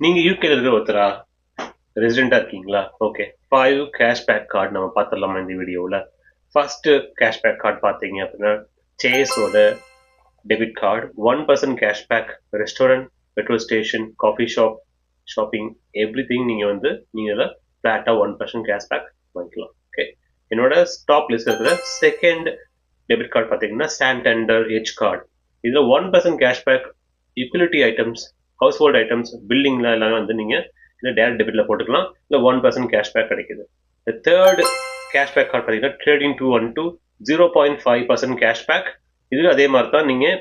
நீங்க யூகேல இருக்கிற ஒருத்தரா ரெசிடென்டா இருக்கீங்களா? ஓகே. 5 கேஷ்பேக் கார்டு நம்ம பார்த்துடலாமா இந்த வீடியோவில்? ஃபர்ஸ்ட் கேஷ்பேக் கார்டு பார்த்தீங்க அப்படின்னா சேஸோட debit card 1% cashback restaurant, petrol station, coffee shop, shopping everything நீங்கள் இதில் ஃப்ளாட்டாக 1% கேஷ்பேக் வாங்கிக்கலாம். ஓகே. என்னோட ஸ்டாப் லிஸ்ட் இருக்கிற செகண்ட் டெபிட் கார்டு பார்த்தீங்கன்னா சாண்டண்டர் எட்ஜ் கார்டு. இதில் 1% cashback utility items, household items, பில்டிங்ல எல்லாமே நீங்கள் இல்லை டேரக்ட் டெபிட்ல போட்டுக்கலாம். இல்லை 1% கேஷ்பேக் கிடைக்குது. தேர்ட் கேஷ்பேக் கார்டு பார்த்தீங்கன்னா ட்ரேடிங் 212 0.5% கேஷ்பேக். இது அதே மாதிரி தான் நீங்கள்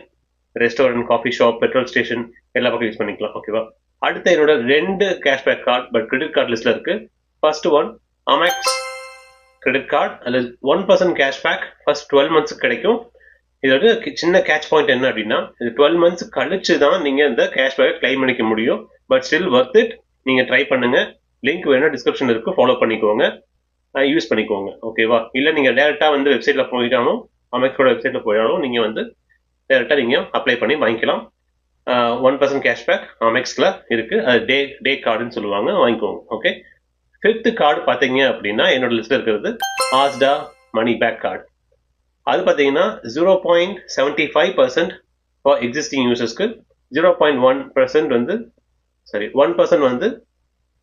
restaurant, coffee shop, petrol station எல்லா பக்கம் யூஸ் பண்ணிக்கலாம். ஓகேவா? அடுத்த என்னோட 2 cashback card but credit card லிஸ்ட்ல இருக்கு. First one Amex credit card. அதில் 1% கேஷ்பேக் ஃபர்ஸ்ட் 12 மந்த்ஸ் கிடைக்கும். இதோட சின்ன கேட்ச் பாயிண்ட் என்ன அப்படின்னா, இது 12 மந்த்ஸ் கழிச்சு தான் நீங்க இந்த கேஷ்பேக் கிளைம் பண்ணிக்க முடியும். But still worth it. நீங்க ட்ரை பண்ணுங்க. லிங்க் வேணும் டிஸ்கிரிப்ஷன் இருக்கு, ஃபாலோ பண்ணிக்கோங்க, யூஸ் பண்ணிக்கோங்க. ஓகேவா? இல்ல நீங்க டைரக்டா வெப்சைட்ல போயிட்டாலும், அமெக்ஸோட வெப்சைட்ல போயிட்டாலும் நீங்க டைரக்டா நீங்க அப்ளை பண்ணி வாங்கிக்கலாம். 1% கேஷ்பேக் அமெக்ஸ்ல இருக்கு. அது டே கார்டுன்னு சொல்லுவாங்க, வாங்கிக்கோங்க. ஓகே. ஃபிஃப்த் கார்டு பாத்தீங்க அப்படின்னா என்னோட லிஸ்ட்ல இருக்கிறது ஆஸ்டா மணி பேக் கார்டு. அது பார்த்தீங்கன்னா 0.75% ஃபார் எக்ஸிஸ்டிங் யூசர்ஸ்க்கு, 0.1% 1%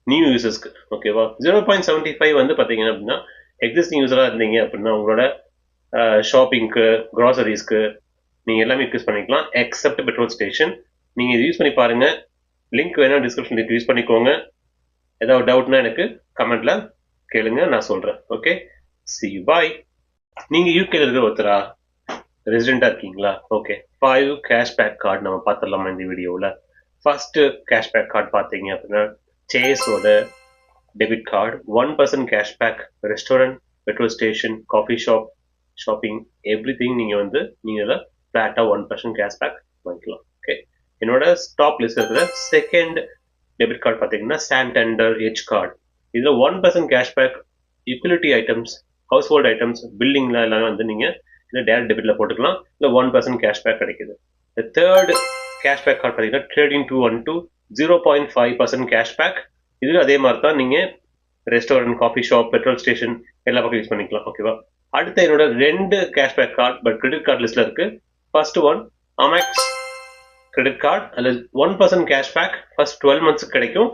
நியூ யூசர்ஸ்க்கு. ஓகேவா? 0.75 பார்த்தீங்கன்னா அப்படின்னா எக்ஸிஸ்டிங் யூஸராக இருந்தீங்க அப்படின்னா உங்களோட ஷாப்பிங்க்கு, க்ராசரிஸ்க்கு நீங்கள் எல்லாமே யூஸ் பண்ணிக்கலாம் எக்ஸப்ட் பெட்ரோல் ஸ்டேஷன். நீங்கள் இது யூஸ் பண்ணி பாருங்க. லிங்க் வேணா டிஸ்கிரிப்ஷன் யூஸ் பண்ணிக்கோங்க. ஏதாவது டவுட்னா எனக்கு கமெண்ட்ல கேளுங்க, நான் சொல்றேன். ஓகே, சி பாய். நீங்க யூகேல இருக்கிற ஒருத்தரா ரெசிடென்டா இருக்கீங்களா? ஓகே. 5 கேஷ்பேக் கார்டு நம்ம பார்த்துடலாமா இந்த வீடியோவில்? ஃபர்ஸ்ட் கேஷ்பேக் கார்டு பார்த்தீங்க அப்படின்னா சேஸோட debit card 1% cashback restaurant, petrol station, coffee shop, shopping everything நீங்கள் ஃப்ளாட்டாக 1% கேஷ்பேக் வாங்கிக்கலாம். ஓகே. என்னோட ஸ்டாப் லிஸ்ட் இருக்கிற செகண்ட் டெபிட் கார்டு பார்த்தீங்கன்னா சாண்டண்டர் எட்ஜ் கார்டு. இதில் 1% cashback utility items, household items, பில்டிங்ல எல்லாமே நீங்கள் இல்லை டேரக்ட் டெபிட்ல போட்டுக்கலாம். இல்லை 1% கேஷ்பேக் கிடைக்குது. தேர்ட் கேஷ்பேக் கார்டு பார்த்தீங்கன்னா ட்ரேடிங் 212 0.5% கேஷ்பேக். இது அதே மாதிரி தான் நீங்கள் restaurant, coffee shop, petrol station எல்லா பக்கம் யூஸ் பண்ணிக்கலாம். ஓகேவா? அடுத்த என்னோட 2 cashback card but credit card லிஸ்ட்ல இருக்கு. First one Amex credit card. அதில் 1% கேஷ்பேக் ஃபர்ஸ்ட் 12 மந்த்ஸ் கிடைக்கும்.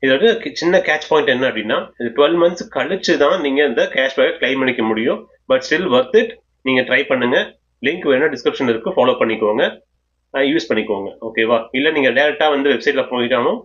இதோட சின்ன கேட்ச் பாயிண்ட் என்ன அப்படின்னா, இது 12 மந்த்ஸ் கழிச்சு தான் நீங்க இந்த கேஷ்பேக் கிளைம் பண்ணிக்க முடியும். But still worth it. நீங்க ட்ரை பண்ணுங்க. லிங்க் வேணும் டிஸ்கிரிப்ஷன் இருக்கு, ஃபாலோ பண்ணிக்கோங்க, யூஸ் பண்ணிக்கோங்க. ஓகேவா? இல்ல நீங்க டைரக்டா வெப்சைட்ல போயிட்டாலும்